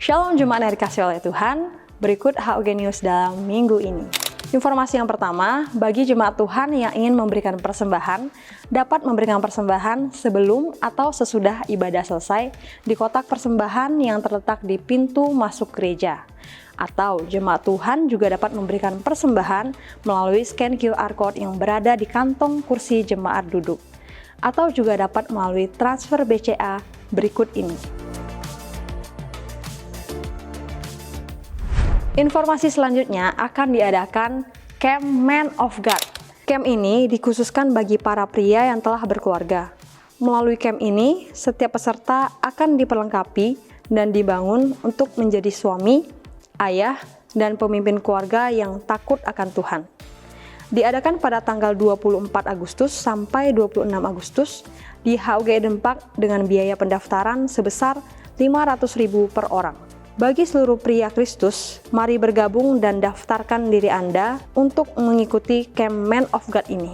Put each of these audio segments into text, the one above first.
Shalom Jemaat yang dikasihi oleh Tuhan, berikut HUG News dalam minggu ini. Informasi yang pertama, bagi jemaat Tuhan yang ingin memberikan persembahan, dapat memberikan persembahan sebelum atau sesudah ibadah selesai di kotak persembahan yang terletak di pintu masuk gereja. Atau jemaat Tuhan juga dapat memberikan persembahan melalui scan QR Code yang berada di kantong kursi jemaat duduk. Atau juga dapat melalui transfer BCA berikut ini. Informasi selanjutnya akan diadakan Camp Man of God. Camp ini dikhususkan bagi para pria yang telah berkeluarga. Melalui camp ini, setiap peserta akan diperlengkapi dan dibangun untuk menjadi suami, ayah, dan pemimpin keluarga yang takut akan Tuhan. Diadakan pada tanggal 24 Agustus sampai 26 Agustus di HUG Eden Park dengan biaya pendaftaran sebesar 500.000 per orang. Bagi seluruh pria Kristus, mari bergabung dan daftarkan diri Anda untuk mengikuti Camp Man of God ini.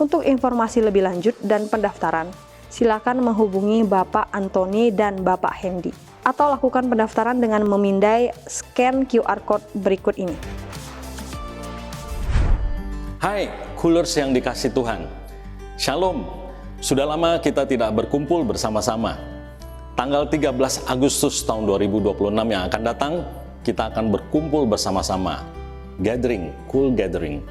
Untuk informasi lebih lanjut dan pendaftaran, silakan menghubungi Bapak Antoni dan Bapak Hendy, atau lakukan pendaftaran dengan memindai scan QR Code berikut ini. Hai, Coolers yang dikasih Tuhan. Shalom, sudah lama kita tidak berkumpul bersama-sama. Tanggal 13 Agustus tahun 2026 yang akan datang, kita akan berkumpul bersama-sama. Gathering, Cool Gathering.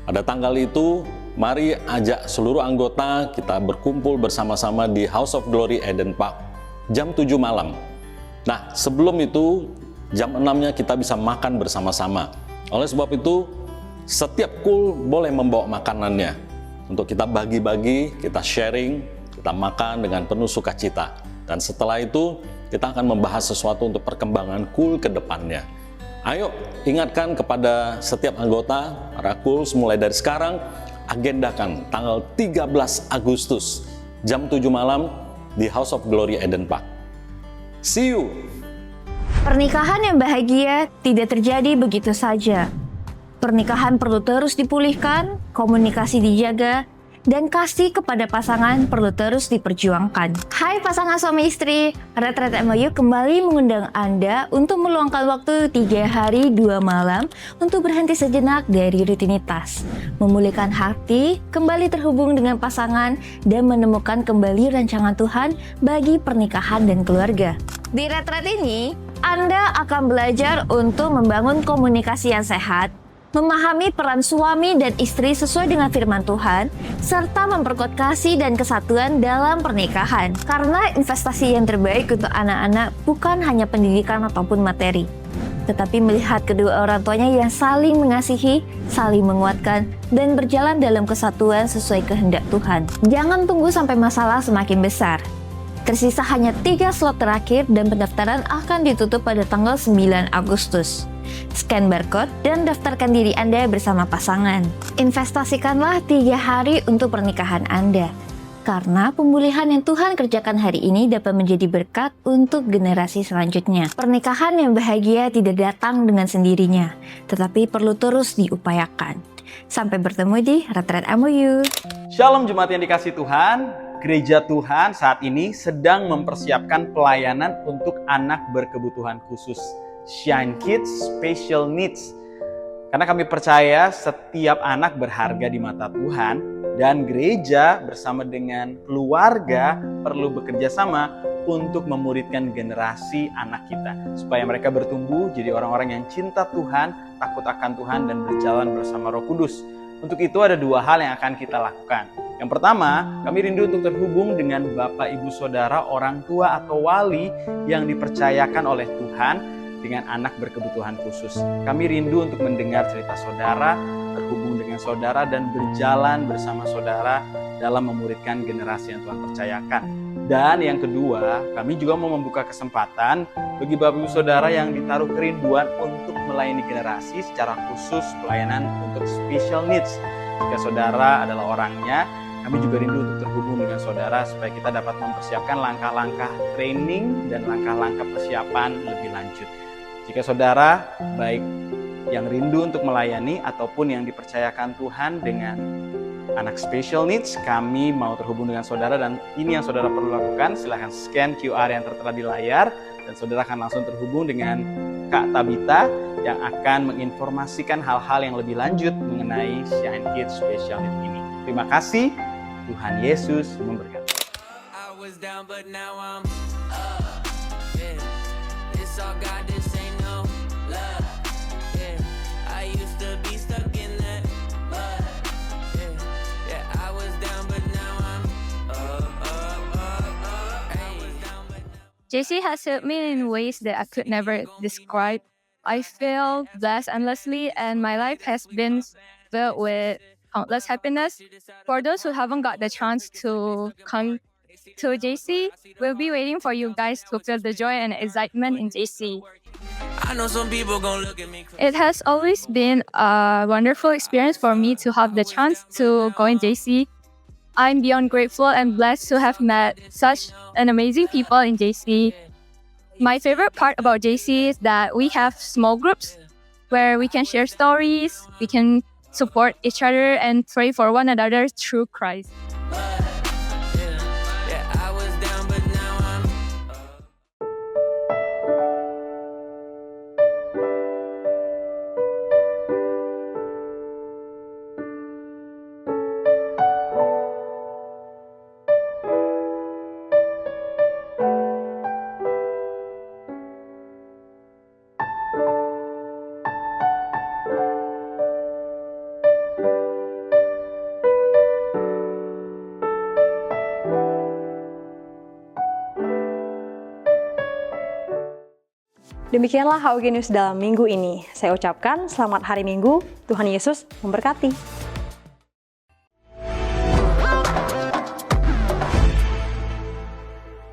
Pada tanggal itu, mari ajak seluruh anggota kita berkumpul bersama-sama di House of Glory Eden Park, jam 7 malam. Nah, sebelum itu, jam 6-nya kita bisa makan bersama-sama. Oleh sebab itu, setiap cool boleh membawa makanannya. Untuk kita bagi-bagi, kita sharing, kita makan dengan penuh sukacita. Dan setelah itu, kita akan membahas sesuatu untuk perkembangan cool ke depannya. Ayo, ingatkan kepada setiap anggota, para cools mulai dari sekarang, agendakan tanggal 13 Agustus, jam 7 malam di House of Glory Eden Park. See you! Pernikahan yang bahagia tidak terjadi begitu saja. Pernikahan perlu terus dipulihkan, komunikasi dijaga, dan kasih kepada pasangan perlu terus diperjuangkan. Hai pasangan suami istri, Retret MOU kembali mengundang Anda untuk meluangkan waktu 3 hari 2 malam untuk berhenti sejenak dari rutinitas, memulihkan hati, kembali terhubung dengan pasangan, dan menemukan kembali rancangan Tuhan bagi pernikahan dan keluarga. Di retret ini, Anda akan belajar untuk membangun komunikasi yang sehat, memahami peran suami dan istri sesuai dengan firman Tuhan, serta memperkuat kasih dan kesatuan dalam pernikahan. Karena investasi yang terbaik untuk anak-anak bukan hanya pendidikan ataupun materi, tetapi melihat kedua orang tuanya yang saling mengasihi, saling menguatkan, dan berjalan dalam kesatuan sesuai kehendak Tuhan. Jangan tunggu sampai masalah semakin besar. Tersisa hanya 3 slot terakhir dan pendaftaran akan ditutup pada tanggal 9 Agustus. Scan barcode dan daftarkan diri Anda bersama pasangan. Investasikanlah 3 hari untuk pernikahan Anda. Karena pemulihan yang Tuhan kerjakan hari ini dapat menjadi berkat untuk generasi selanjutnya. Pernikahan yang bahagia tidak datang dengan sendirinya, tetapi perlu terus diupayakan. Sampai bertemu di Retret MOU. Shalom jemaat yang dikasih Tuhan. Gereja Tuhan saat ini sedang mempersiapkan pelayanan untuk anak berkebutuhan khusus. Shine Kids Special Needs. Karena kami percaya setiap anak berharga di mata Tuhan, dan gereja bersama dengan keluarga perlu bekerja sama untuk memuridkan generasi anak kita, supaya mereka bertumbuh jadi orang-orang yang cinta Tuhan, takut akan Tuhan, dan berjalan bersama Roh Kudus. Untuk itu ada 2 hal yang akan kita lakukan. Yang pertama, kami rindu untuk terhubung dengan Bapak Ibu Saudara, orang tua atau wali yang dipercayakan oleh Tuhan dengan anak berkebutuhan khusus. Kami rindu untuk mendengar cerita saudara, terhubung dengan saudara, dan berjalan bersama saudara dalam memuridkan generasi yang Tuhan percayakan. Dan yang kedua, kami juga mau membuka kesempatan bagi Bapak Ibu Saudara yang ditaruh kerinduan untuk melayani generasi secara khusus pelayanan untuk special needs. Jika saudara adalah orangnya, kami juga rindu untuk terhubung dengan saudara supaya kita dapat mempersiapkan langkah-langkah training dan langkah-langkah persiapan lebih lanjut. Jika saudara baik yang rindu untuk melayani ataupun yang dipercayakan Tuhan dengan anak special needs, kami mau terhubung dengan saudara dan ini yang saudara perlu lakukan. Silahkan scan QR yang tertera di layar dan saudara akan langsung terhubung dengan Kak Tabita yang akan menginformasikan hal-hal yang lebih lanjut mengenai Shine Kids Special Needs ini. Terima kasih, Tuhan Yesus memberkati. I was down, but now I'm up. Yeah, it's all God, this ain't no love. Yeah, I used to be stuck in that mud. Yeah, yeah, I was down, but now I'm up. I was down, but now. JC has helped me in ways that I could never describe. I feel blessed endlessly, and my life has been filled with countless happiness. For those who haven't got the chance to come to JC, we'll be waiting for you guys to feel the joy and excitement in JC. I know some people gon' look at me crazy. It has always been a wonderful experience for me to have the chance to go in JC. I'm beyond grateful and blessed to have met such an amazing people in JC. My favorite part about JC is that we have small groups where we can share stories, we can support each other and pray for one another through Christ. Yeah, I was down, but now I'm up. Demikianlah HOG News dalam minggu ini. Saya ucapkan selamat hari Minggu, Tuhan Yesus memberkati.